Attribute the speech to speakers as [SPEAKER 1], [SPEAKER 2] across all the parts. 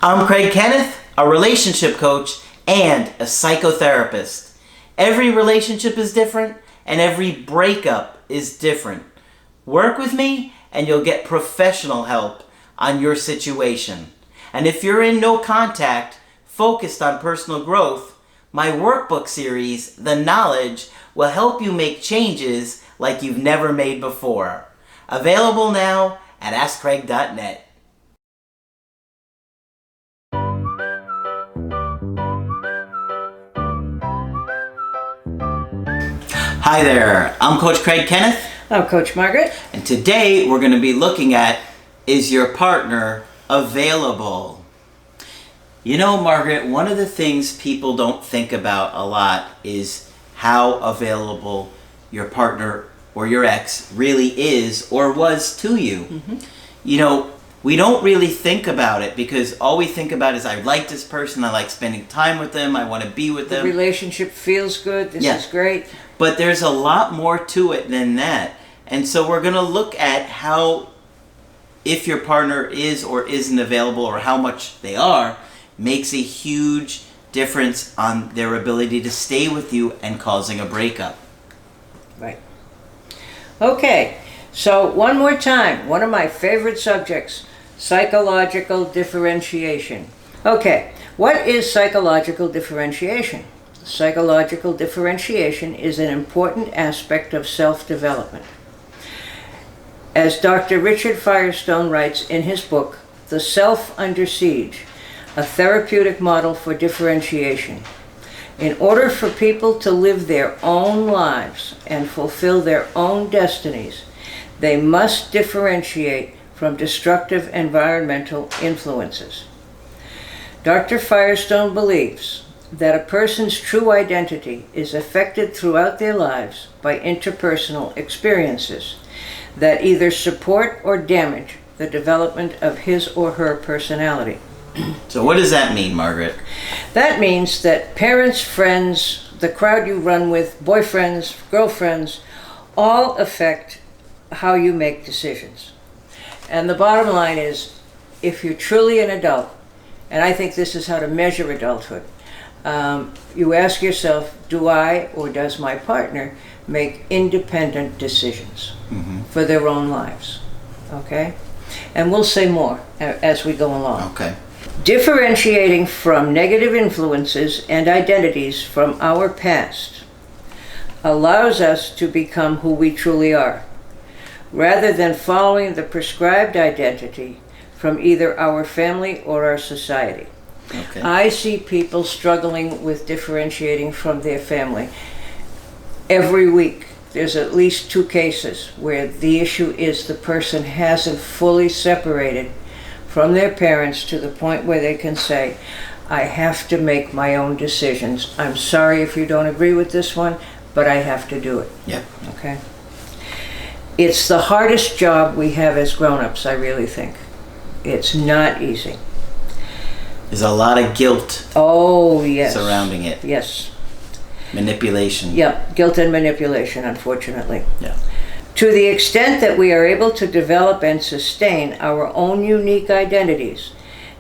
[SPEAKER 1] I'm Craig Kenneth, a relationship coach and a psychotherapist. Every relationship is different and every breakup is different. Work with me and you'll get professional help on your situation. And if you're in no contact, focused on personal growth, my workbook series, The Knowledge, will help you make changes like you've never made before. Available now at AskCraig.net. Hi there, I'm Coach Craig Kenneth.
[SPEAKER 2] I'm Coach Margaret.
[SPEAKER 1] And today we're going to be looking at, is your partner available? You know, Margaret, one of the things people don't think about a lot is how available your partner or your ex really is or was to you. Mm-hmm. You know, we don't really think about it because all we think about is, I like this person, I like spending time with them, I want to be with them.
[SPEAKER 2] The relationship feels good, this is great.
[SPEAKER 1] But there's a lot more to it than that. And so we're going to look at how, if your partner is or isn't available or how much they are, makes a huge difference on their ability to stay with you and causing a breakup.
[SPEAKER 2] Right. Okay, so one more time, one of my favorite subjects, psychological differentiation. Okay, what is psychological differentiation? Psychological differentiation is an important aspect of self-development. As Dr. Richard Firestone writes in his book, The Self Under Siege, a therapeutic model for differentiation. In order for people to live their own lives and fulfill their own destinies, they must differentiate from destructive environmental influences. Dr. Firestone believes that a person's true identity is affected throughout their lives by interpersonal experiences that either support or damage the development of his or her personality.
[SPEAKER 1] So what does that mean, Margaret?
[SPEAKER 2] That means that parents, friends, the crowd you run with, boyfriends, girlfriends, all affect how you make decisions. And the bottom line is, if you're truly an adult, and I think this is how to measure adulthood, you ask yourself, do I or does my partner make independent decisions for their own lives? Okay? And we'll say more as we go along.
[SPEAKER 1] Okay.
[SPEAKER 2] Differentiating from negative influences and identities from our past allows us to become who we truly are, rather than following the prescribed identity from either our family or our society.
[SPEAKER 1] Okay.
[SPEAKER 2] I see people struggling with differentiating from their family. Every week, there's at least 2 cases where the issue is the person hasn't fully separated from their parents to the point where they can say, I have to make my own decisions. I'm sorry if you don't agree with this one, but I have to do it.
[SPEAKER 1] Yep.
[SPEAKER 2] Okay? It's the hardest job we have as grown-ups, I really think. It's not easy.
[SPEAKER 1] There's a lot of guilt surrounding it.
[SPEAKER 2] Yes.
[SPEAKER 1] Manipulation.
[SPEAKER 2] Yeah, guilt and manipulation, unfortunately.
[SPEAKER 1] Yeah.
[SPEAKER 2] To the extent that we are able to develop and sustain our own unique identities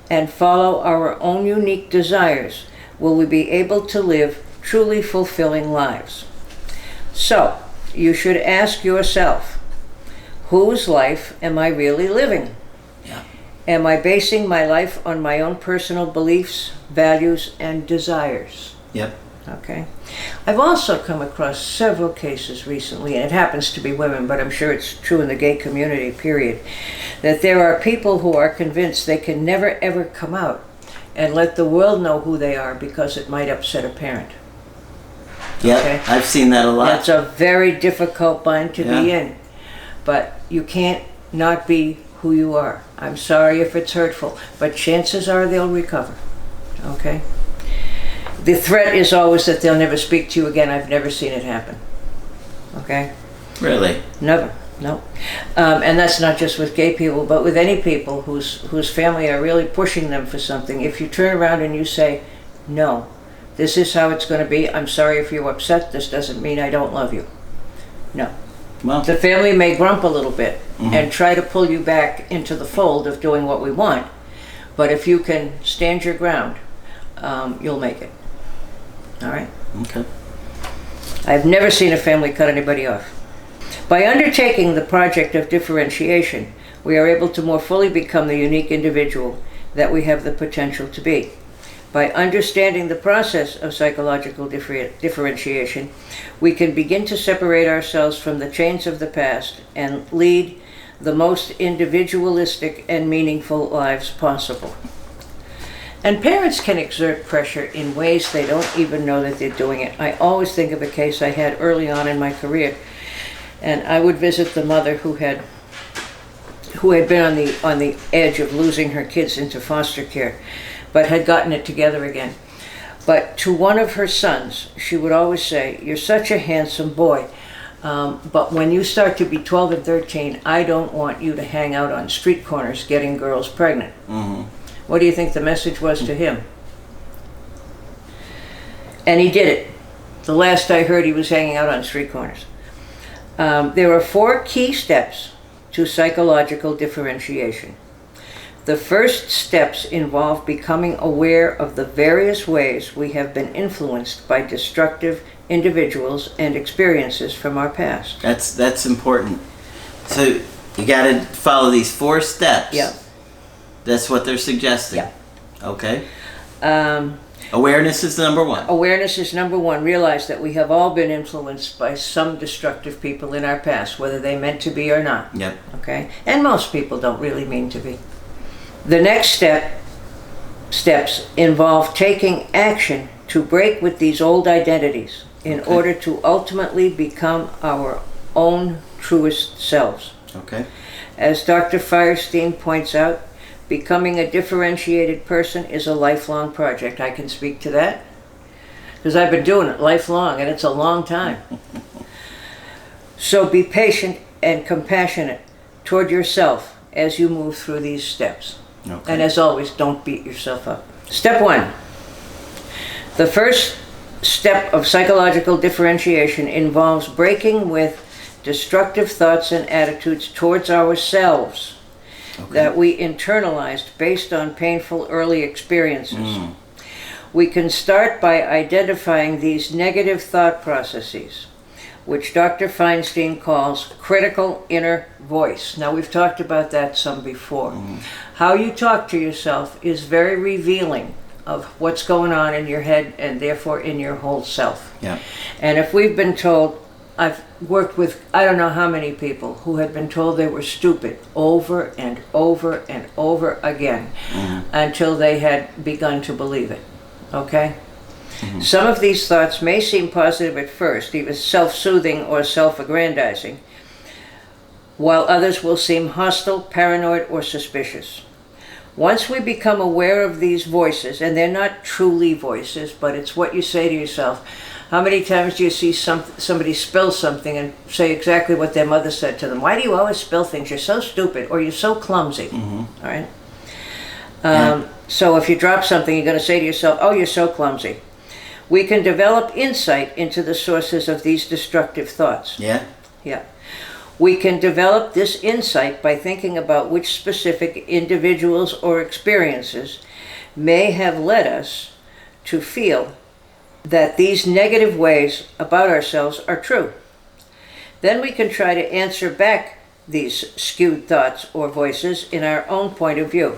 [SPEAKER 2] and follow our own unique desires, will we be able to live truly fulfilling lives. So, you should ask yourself, whose life am I really living?
[SPEAKER 1] Yeah.
[SPEAKER 2] Am I basing my life on my own personal beliefs, values, and desires?
[SPEAKER 1] Yep.
[SPEAKER 2] Okay. I've also come across several cases recently, and it happens to be women, but I'm sure it's true in the gay community, period, that there are people who are convinced they can never ever come out and let the world know who they are because it might upset a parent.
[SPEAKER 1] Yeah,
[SPEAKER 2] Okay?
[SPEAKER 1] I've seen that a lot.
[SPEAKER 2] That's a very difficult bind to be in, but you can't not be who you are. I'm sorry if it's hurtful, but chances are they'll recover. Okay? The threat is always that they'll never speak to you again. I've never seen it happen. Okay?
[SPEAKER 1] Really?
[SPEAKER 2] Never. No. And that's not just with gay people, but with any people whose family are really pushing them for something. If you turn around and you say, no, this is how it's going to be. I'm sorry if you're upset. This doesn't mean I don't love you. No.
[SPEAKER 1] Well,
[SPEAKER 2] The family may grump a little bit and try to pull you back into the fold of doing what we want. But if you can stand your ground, you'll make it. All right?
[SPEAKER 1] Okay.
[SPEAKER 2] I've never seen a family cut anybody off. By undertaking the project of differentiation, we are able to more fully become the unique individual that we have the potential to be. By understanding the process of psychological differentiation, we can begin to separate ourselves from the chains of the past and lead the most individualistic and meaningful lives possible. And parents can exert pressure in ways they don't even know that they're doing it. I always think of a case I had early on in my career, and I would visit the mother who had been on the edge of losing her kids into foster care, but had gotten it together again. But to one of her sons, she would always say, "You're such a handsome boy, but when you start to be 12 and 13, I don't want you to hang out on street corners getting girls pregnant." Mm-hmm. What do you think the message was to him? And he did it. The last I heard, he was hanging out on street corners. There are 4 key steps to psychological differentiation. The first steps involve becoming aware of the various ways we have been influenced by destructive individuals and experiences from our past.
[SPEAKER 1] That's important. So you got to follow these 4 steps.
[SPEAKER 2] Yeah.
[SPEAKER 1] That's what they're suggesting.
[SPEAKER 2] Yeah.
[SPEAKER 1] Okay. Awareness is number 1.
[SPEAKER 2] Awareness is number 1. Realize that we have all been influenced by some destructive people in our past, whether they meant to be or not.
[SPEAKER 1] Yep.
[SPEAKER 2] Okay? And most people don't really mean to be. The next steps involve taking action to break with these old identities in order to ultimately become our own truest selves.
[SPEAKER 1] Okay.
[SPEAKER 2] As Dr. Firestein points out, becoming a differentiated person is a lifelong project. I can speak to that because I've been doing it lifelong, and it's a long time. So be patient and compassionate toward yourself as you move through these steps. Okay. And as always, don't beat yourself up. Step 1. The first step of psychological differentiation involves breaking with destructive thoughts and attitudes towards ourselves that we internalized based on painful early experiences. We can start by identifying these negative thought processes, which Dr. Feinstein calls critical inner voice. Now, we've talked about that some before. How you talk to yourself is very revealing of what's going on in your head and therefore in your whole self. Yeah. And if we've been told, I've worked with I don't know how many people who had been told they were stupid over and over and over again until they had begun to believe it. Okay? Some of these thoughts may seem positive at first, either self-soothing or self-aggrandizing, while others will seem hostile, paranoid, or suspicious. Once we become aware of these voices, and they're not truly voices, but it's what you say to yourself. How many times do you see somebody spill something and say exactly what their mother said to them? Why do you always spill things? You're so stupid, or you're so clumsy. All right? So if you drop something, you're going to say to yourself, oh, you're so clumsy. We can develop insight into the sources of these destructive thoughts. Yeah. We can develop this insight by thinking about which specific individuals or experiences may have led us to feel that these negative ways about ourselves are true. Then we can try to answer back these skewed thoughts or voices in our own point of view.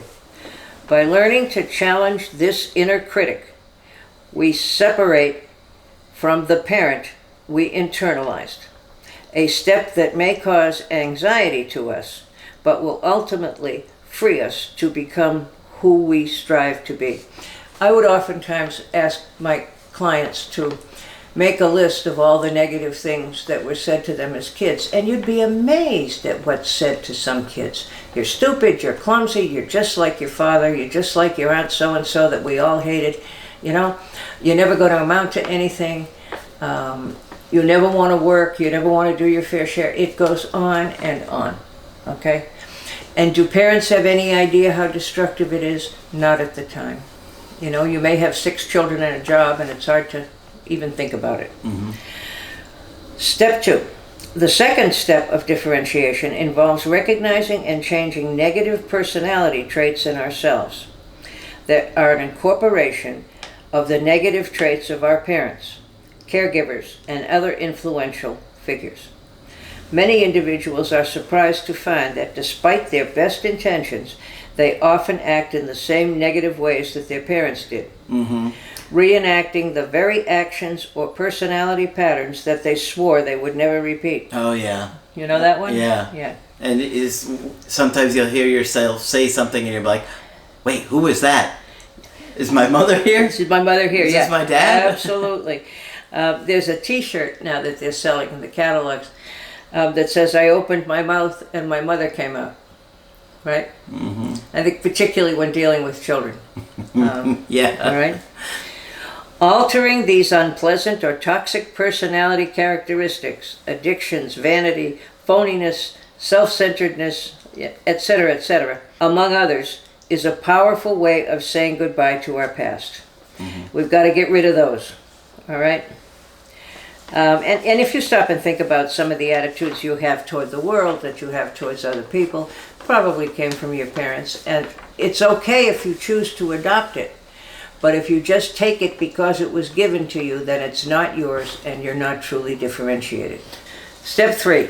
[SPEAKER 2] By learning to challenge this inner critic, we separate from the parent we internalized, a step that may cause anxiety to us, but will ultimately free us to become who we strive to be. I would oftentimes ask my clients to make a list of all the negative things that were said to them as kids, and you'd be amazed at what's said to some kids. You're stupid, you're clumsy, you're just like your father, you're just like your aunt so-and-so that we all hated. You know, you're never going to amount to anything. You never want to work, you never want to do your fair share. It goes on and on, okay? And do parents have any idea how destructive it is? Not at the time. You know, you may have 6 children and a job, and it's hard to even think about it. Step 2. The second step of differentiation involves recognizing and changing negative personality traits in ourselves. that are an incorporation of the negative traits of our parents, caregivers, and other influential figures. Many individuals are surprised to find that despite their best intentions, they often act in the same negative ways that their parents did, reenacting the very actions or personality patterns that they swore they would never repeat.
[SPEAKER 1] Oh, yeah.
[SPEAKER 2] You know that one?
[SPEAKER 1] Yeah.
[SPEAKER 2] Yeah.
[SPEAKER 1] And sometimes you'll hear yourself say something and you're like, wait, who was that? Is my mother here?
[SPEAKER 2] This is my mother here,
[SPEAKER 1] Is
[SPEAKER 2] yeah.
[SPEAKER 1] this my dad?
[SPEAKER 2] Absolutely. There's a t-shirt now that they're selling in the catalogs that says, I opened my mouth and my mother came out. Right? I think particularly when dealing with children.
[SPEAKER 1] Yeah.
[SPEAKER 2] All right? Altering these unpleasant or toxic personality characteristics, addictions, vanity, phoniness, self-centeredness, etc., among others, is a powerful way of saying goodbye to our past. We've got to get rid of those. All right? And if you stop and think about some of the attitudes you have toward the world, that you have towards other people, probably came from your parents. And it's okay if you choose to adopt it. But if you just take it because it was given to you, then it's not yours and you're not truly differentiated. Step 3.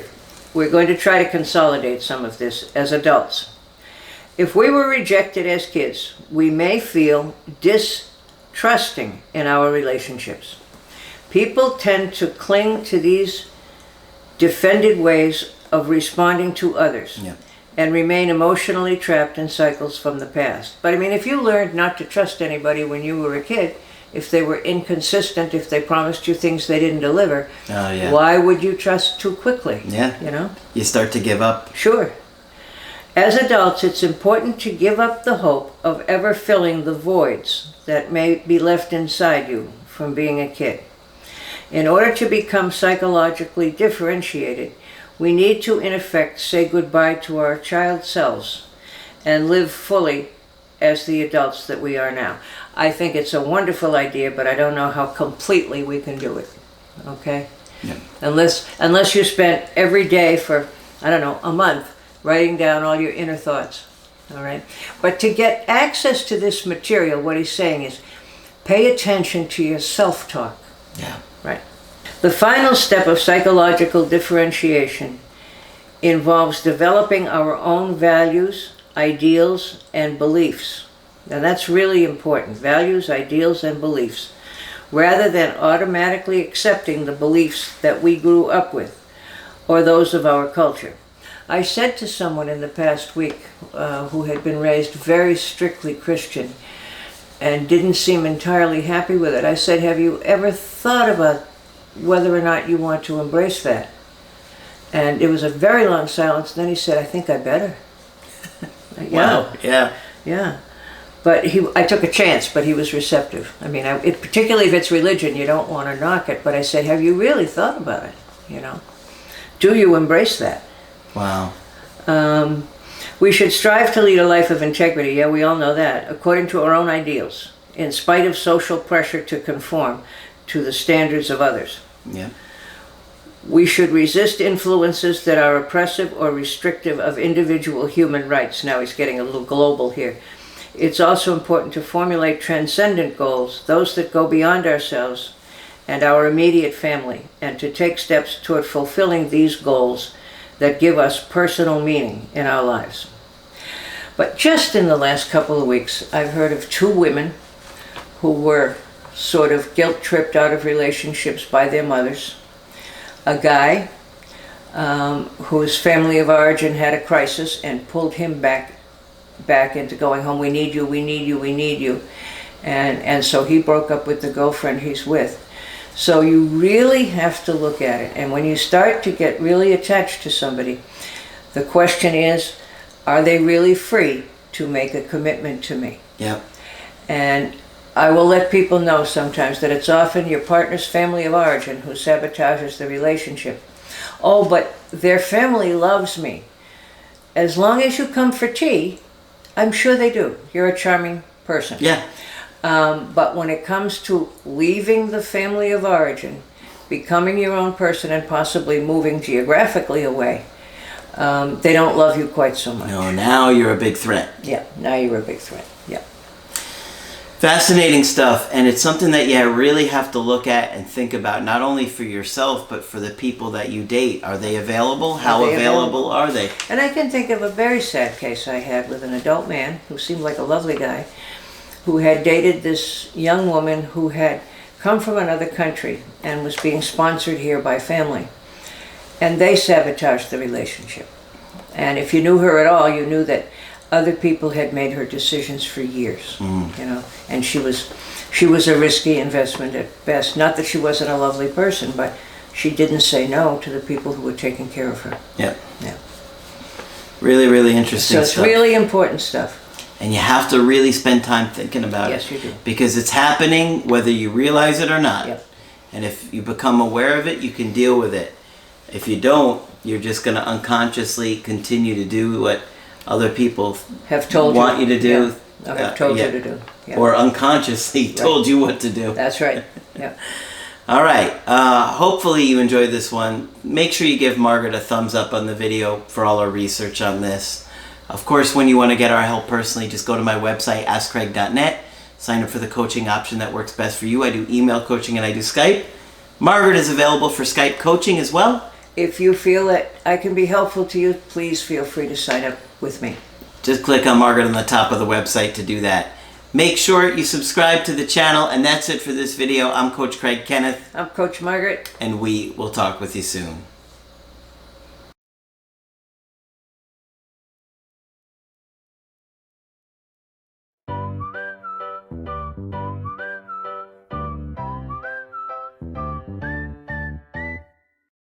[SPEAKER 2] We're going to try to consolidate some of this as adults. If we were rejected as kids, we may feel distrusting in our relationships. People tend to cling to these defended ways of responding to others.
[SPEAKER 1] Yeah.
[SPEAKER 2] And remain emotionally trapped in cycles from the past. But I mean, if you learned not to trust anybody when you were a kid, if they were inconsistent, if they promised you things they didn't deliver, why would you trust too quickly?
[SPEAKER 1] Yeah.
[SPEAKER 2] You know?
[SPEAKER 1] You start to give up.
[SPEAKER 2] Sure. As adults, it's important to give up the hope of ever filling the voids that may be left inside you from being a kid. In order to become psychologically differentiated, we need to, in effect, say goodbye to our child selves and live fully as the adults that we are now. I think it's a wonderful idea, but I don't know how completely we can do it. Okay?
[SPEAKER 1] Yeah.
[SPEAKER 2] Unless you spent every day for, I don't know, a month writing down all your inner thoughts. All right? But to get access to this material, what he's saying is pay attention to your self-talk.
[SPEAKER 1] Yeah.
[SPEAKER 2] Right. The final step of psychological differentiation involves developing our own values, ideals, and beliefs. Now that's really important, values, ideals, and beliefs, rather than automatically accepting the beliefs that we grew up with or those of our culture. I said to someone in the past week who had been raised very strictly Christian and didn't seem entirely happy with it, I said, have you ever thought about whether or not you want to embrace that? And it was a very long silence. Then he said, I think I better.
[SPEAKER 1] Wow. Yeah.
[SPEAKER 2] Yeah. But I took a chance, but he was receptive. I mean, particularly if it's religion, you don't want to knock it. But I said, have you really thought about it? You know, do you embrace that?
[SPEAKER 1] Wow.
[SPEAKER 2] We should strive to lead a life of integrity. Yeah, we all know that. According to our own ideals, in spite of social pressure to conform to the standards of others.
[SPEAKER 1] Yeah.
[SPEAKER 2] We should resist influences that are oppressive or restrictive of individual human rights. Now he's getting a little global here. It's also important to formulate transcendent goals, those that go beyond ourselves and our immediate family, and to take steps toward fulfilling these goals that give us personal meaning in our lives. But just in the last couple of weeks, I've heard of 2 women who were sort of guilt-tripped out of relationships by their mothers. A guy whose family of origin had a crisis and pulled him back into going home. We need you, we need you, we need you. And so he broke up with the girlfriend he's with. So you really have to look at it. And when you start to get really attached to somebody, the question is, are they really free to make a commitment to me?
[SPEAKER 1] Yeah.
[SPEAKER 2] And I will let people know sometimes that it's often your partner's family of origin who sabotages the relationship. Oh, but their family loves me. As long as you come for tea, I'm sure they do. You're a charming person.
[SPEAKER 1] Yeah.
[SPEAKER 2] But when it comes to leaving the family of origin, becoming your own person, and possibly moving geographically away, they don't love you quite so much.
[SPEAKER 1] No, now you're a big threat.
[SPEAKER 2] Yeah, now you're a big threat. Yeah.
[SPEAKER 1] Fascinating stuff, and it's something that you really have to look at and think about, not only for yourself, but for the people that you date. Are they available? How available are they?
[SPEAKER 2] And I can think of a very sad case I had with an adult man who seemed like a lovely guy, who had dated this young woman who had come from another country and was being sponsored here by family. And they sabotaged the relationship. And if you knew her at all, you knew that other people had made her decisions for years, you know, and she was a risky investment at best. Not that she wasn't a lovely person, but she didn't say no to the people who were taking care of her.
[SPEAKER 1] Yeah.
[SPEAKER 2] Yeah.
[SPEAKER 1] Really, really interesting
[SPEAKER 2] So it's
[SPEAKER 1] stuff.
[SPEAKER 2] really important stuff.
[SPEAKER 1] And you have to really spend time thinking about it.
[SPEAKER 2] Yes, you do.
[SPEAKER 1] Because it's happening whether you realize it or not.
[SPEAKER 2] Yep.
[SPEAKER 1] And if you become aware of it, you can deal with it. If you don't, you're just going to unconsciously continue to do what other people
[SPEAKER 2] Have told
[SPEAKER 1] want you to do.
[SPEAKER 2] Yeah. Or have told
[SPEAKER 1] yeah.
[SPEAKER 2] you to do. Yeah.
[SPEAKER 1] Or unconsciously told you what to do.
[SPEAKER 2] That's right. Yeah.
[SPEAKER 1] All right. Hopefully you enjoyed this one. Make sure you give Margaret a thumbs up on the video for all our research on this. Of course, when you want to get our help personally, just go to my website, askcraig.net. Sign up for the coaching option that works best for you. I do email coaching and I do Skype. Margaret is available for Skype coaching as well.
[SPEAKER 2] If you feel that I can be helpful to you, please feel free to sign up with me.
[SPEAKER 1] Just click on Margaret on the top of the website to do that. Make sure you subscribe to the channel, and that's it for this video. I'm Coach Craig Kenneth.
[SPEAKER 2] I'm Coach Margaret.
[SPEAKER 1] And we will talk with you soon.